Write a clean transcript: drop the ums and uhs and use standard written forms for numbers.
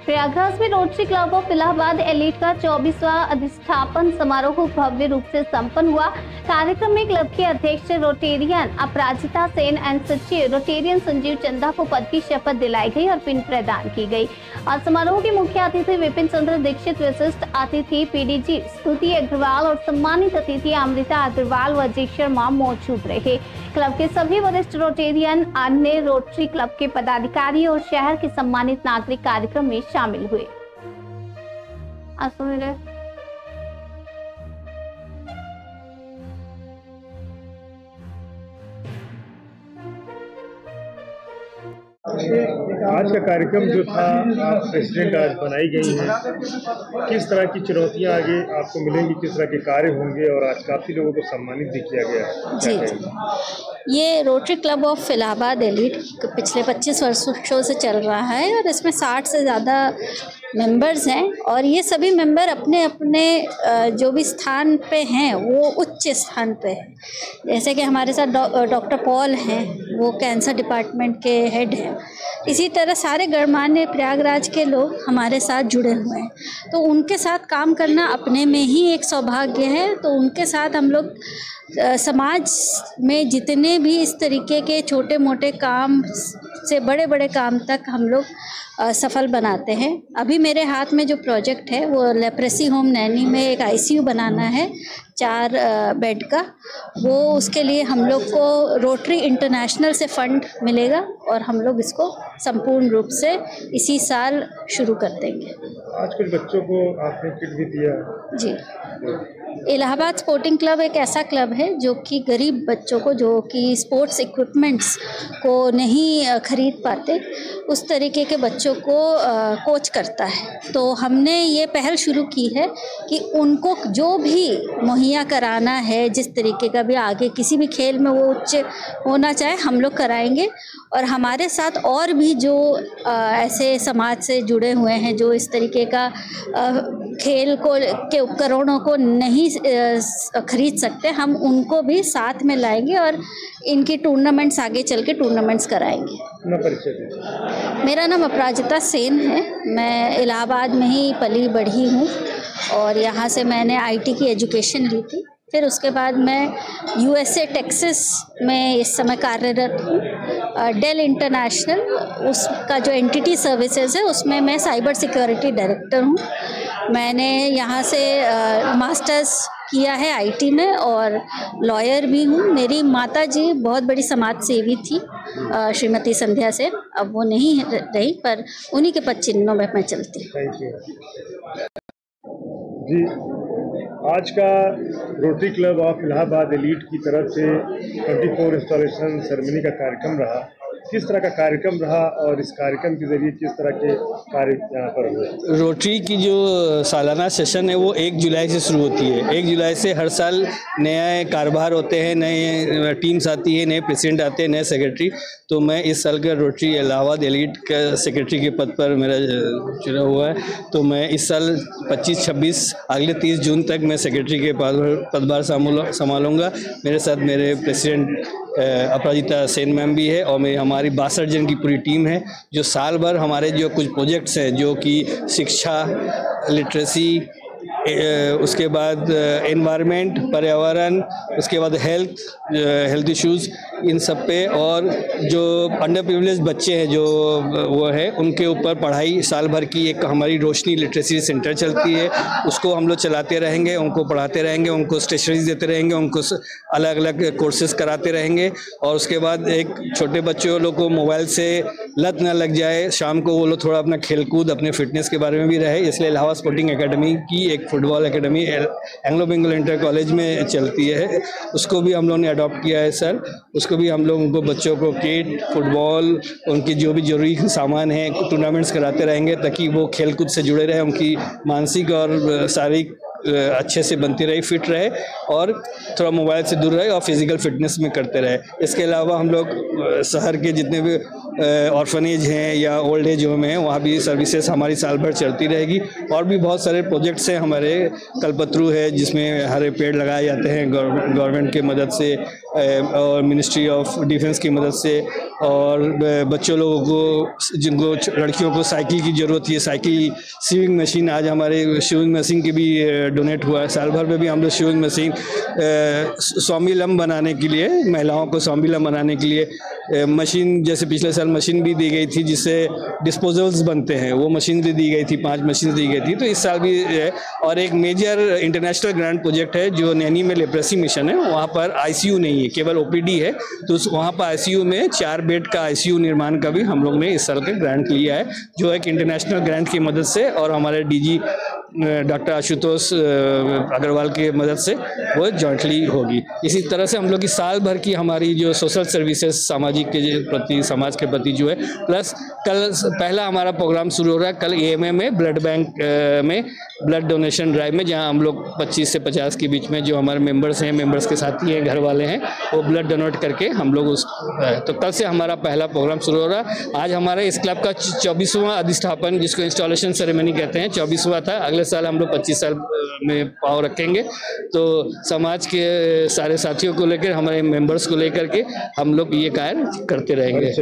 प्रयागराज में rotary club of Allahabad elite का 24वां अधिष्ठापन समारोह भव्य रूप से संपन्न हुआ। कार्यक्रम में क्लब के अध्यक्ष रोटेरियन अपराजिता सेन एंड सचिव रोटेरियन संजीव चंदा को पद की शपथ दिलाई गई और पिन प्रदान की गई। और समारोह के मुख्य अतिथि विपिन चंद्र दीक्षित, विशिष्ट अतिथि पीडीजी स्तुति अग्रवाल और सम्मानित अतिथि अमृता अग्रवाल व अजीत शर्मा मौजूद रहे। क्लब के सभी वरिष्ठ रोटेरियन, अन्य रोटरी क्लब के पदाधिकारी और शहर के सम्मानित नागरिक कार्यक्रम में शामिल हुए। आज का कार्यक्रम जो था, आप प्रेसिडेंट आज बनाई गई हैं, किस तरह की चुनौतियां आगे आपको मिलेंगी, किस तरह के कार्य होंगे और आज काफ़ी लोगों को सम्मानित भी किया गया है? जी, ये rotary club of Allahabad elite पिछले 25 वर्षों से चल रहा है और इसमें 60 से ज़्यादा मेंबर्स हैं और ये सभी मेंबर अपने अपने जो भी स्थान पे हैं वो उच्च स्थान पे हैं। जैसे कि हमारे साथ डॉक्टर पॉल हैं, वो कैंसर डिपार्टमेंट के हेड हैं। इसी तरह सारे गणमान्य प्रयागराज के लोग हमारे साथ जुड़े हुए हैं, तो उनके साथ काम करना अपने में ही एक सौभाग्य है। तो उनके साथ हम लोग समाज में जितने भी इस तरीके के छोटे मोटे काम से बड़े बड़े काम तक हम लोग सफल बनाते हैं। अभी मेरे हाथ में जो प्रोजेक्ट है वो लेप्रेसी होम नैनी में एक आईसीयू बनाना है 4 बेड का। वो उसके लिए हम लोग को रोटरी इंटरनेशनल से फंड मिलेगा और हम लोग इसको संपूर्ण रूप से इसी साल शुरू कर देंगे। आज कुछ बच्चों को आपने किट भी दिया? जी, इलाहाबाद स्पोर्टिंग क्लब एक ऐसा क्लब है जो कि गरीब बच्चों को, जो कि स्पोर्ट्स इक्विपमेंट्स को नहीं खरीद पाते, उस तरीके के बच्चों को कोच करता है। तो हमने ये पहल शुरू की है कि उनको जो भी मुहैया कराना है, जिस तरीके का भी आगे किसी भी खेल में वो उच्च होना चाहे, हम लोग कराएंगे। और हमारे साथ और भी जो ऐसे समाज से जुड़े हुए हैं जो इस तरीके का खेल को के उपकरणों को नहीं खरीद सकते, हम उनको भी साथ में लाएंगे और इनकी टूर्नामेंट्स आगे चल के टूर्नामेंट्स कराएंगे। मेरा नाम अपराजिता सेन है, मैं इलाहाबाद में ही पली बढ़ी हूँ और यहाँ से मैंने आईटी की एजुकेशन ली थी। फिर उसके बाद मैं यूएसए टेक्सास में इस समय कार्यरत हूँ। डेल इंटरनेशनल उसका जो एंटिटी सर्विसेज है उसमें मैं साइबर सिक्योरिटी डायरेक्टर हूँ। मैंने यहाँ से मास्टर्स किया है आईटी में और लॉयर भी हूँ। मेरी माताजी बहुत बड़ी समाज सेवी थी, श्रीमती संध्या से, अब वो नहीं रही, पर उन्हीं के पद चिन्हों में मैं चलती हूँ। जी, आज का rotary club of Allahabad elite की तरफ से 24 इंस्टॉलेशन सेरेमनी का कार्यक्रम रहा। किस तरह का कार्यक्रम रहा और इस कार्यक्रम के जरिए किस तरह के कार्य यहाँ पर हुए? रोटरी की जो सालाना सेशन है वो 1 जुलाई से शुरू होती है। 1 जुलाई से हर साल नए कारोबार होते हैं, नए टीम्स आती है, नए प्रेसिडेंट आते हैं, नए सेक्रेटरी। तो मैं इस साल का रोटरी इलाहाबाद एलीट का सेक्रेटरी के पद पर मेरा चुना हुआ है। तो मैं इस साल 25-26 अगले 30 जून तक मैं सेक्रेटरी के पदभार संभालूंगा। मेरे साथ मेरे प्रेसिडेंट अपराजिता सेन मैम भी है और हमारी 62 जन की पूरी टीम है, जो साल भर हमारे जो कुछ प्रोजेक्ट्स हैं, जो कि शिक्षा, लिटरेसी, उसके बाद एनवायरनमेंट, पर्यावरण, उसके बाद हेल्थ इश्यूज़, इन सब पे, और जो अंडर प्रिविलेज बच्चे हैं जो वो है उनके ऊपर पढ़ाई साल भर की एक हमारी रोशनी लिटरेसी सेंटर चलती है, उसको हम लोग चलाते रहेंगे, उनको पढ़ाते रहेंगे, उनको स्टेशनरीज देते रहेंगे, उनको अलग अलग कोर्सेज कराते रहेंगे। और उसके बाद एक छोटे बच्चों लोग को मोबाइल से लत न लग जाए, शाम को वो लोग थोड़ा अपना खेलकूद, अपने फिटनेस के बारे में भी रहे, इसलिए इलाहाबाद स्पोर्टिंग एकेडमी की एक football academy Anglo Bengal inter college में चलती है, उसको भी हम लोगों ने अडॉप्ट किया है सर। उसको भी हम लोग उनको बच्चों को किट, फुटबॉल, उनकी जो भी जरूरी सामान है, टूर्नामेंट्स कराते रहेंगे ताकि वो खेलकूद से जुड़े रहे, उनकी मानसिक और शारीरिक अच्छे से बनती रहे, फिट रहे और थोड़ा मोबाइल से दूर रहे और फिजिकल फिटनेस में करते रहे। इसके अलावा हम लोग शहर के जितने भी ऑर्फनेज हैं या ओल्ड एज होम हैं, वहाँ भी सर्विसेज हमारी साल भर चलती रहेगी। और भी बहुत सारे प्रोजेक्ट्स हैं हमारे, कल्पतरू है जिसमें हरे पेड़ लगाए जाते हैं गवर्नमेंट के मदद से, और मिनिस्ट्री ऑफ डिफेंस की मदद से, और बच्चों लोगों को, जिनको लड़कियों को साइकिल की ज़रूरत है, साइकिल सीविंग मशीन, आज हमारे सीविंग मशीन की भी डोनेट हुआ है। साल भर में भी हम लोग सीविंग मशीन स्वावलंबन बनाने के लिए, महिलाओं को स्वावलंबन बनाने के लिए मशीन, जैसे पिछले साल मशीन भी दी गई थी जिससे डिस्पोजल्स बनते हैं, वो मशीन भी दी गई थी, 5 मशीन दी गई थी। तो इस साल भी है। और एक मेजर इंटरनेशनल ग्रांट प्रोजेक्ट है जो नैनी में लेप्रेसी मिशन है, वहाँ पर आईसीयू नहीं है, केवल ओपीडी है। तो वहाँ पर आईसीयू में 4 बेड का आईसीयू निर्माण का भी हम लोग ने इस साल का ग्रांट लिया है, जो एक इंटरनेशनल ग्रांट की मदद से और हमारे डीजी डॉक्टर आशुतोष अग्रवाल की मदद से वो जॉइंटली होगी। इसी तरह से हम लोग की साल भर की हमारी जो सोशल सर्विसेज, सामाजिक के प्रति, समाज के प्रति जो है, प्लस कल पहला हमारा प्रोग्राम शुरू हो रहा है कल एएमए में, ब्लड बैंक में ब्लड डोनेशन ड्राइव में, जहां हम लोग 25 से 50 के बीच में जो हमारे मेंबर्स हैं, मेंबर्स के साथी हैं, घर वाले हैं, वो ब्लड डोनेट करके हम लोग तो कल से हमारा पहला प्रोग्राम शुरू हो रहा है। आज हमारे इस क्लब का 24वां अधिष्ठापन, जिसको इंस्टॉलेशन सेरेमनी कहते हैं, 24वां था। अगले साल हम लोग 25 साल में पाँव रखेंगे। तो समाज के सारे साथियों को लेकर, हमारे मेंबर्स को लेकर के हम लोग ये कार्य करते रहेंगे।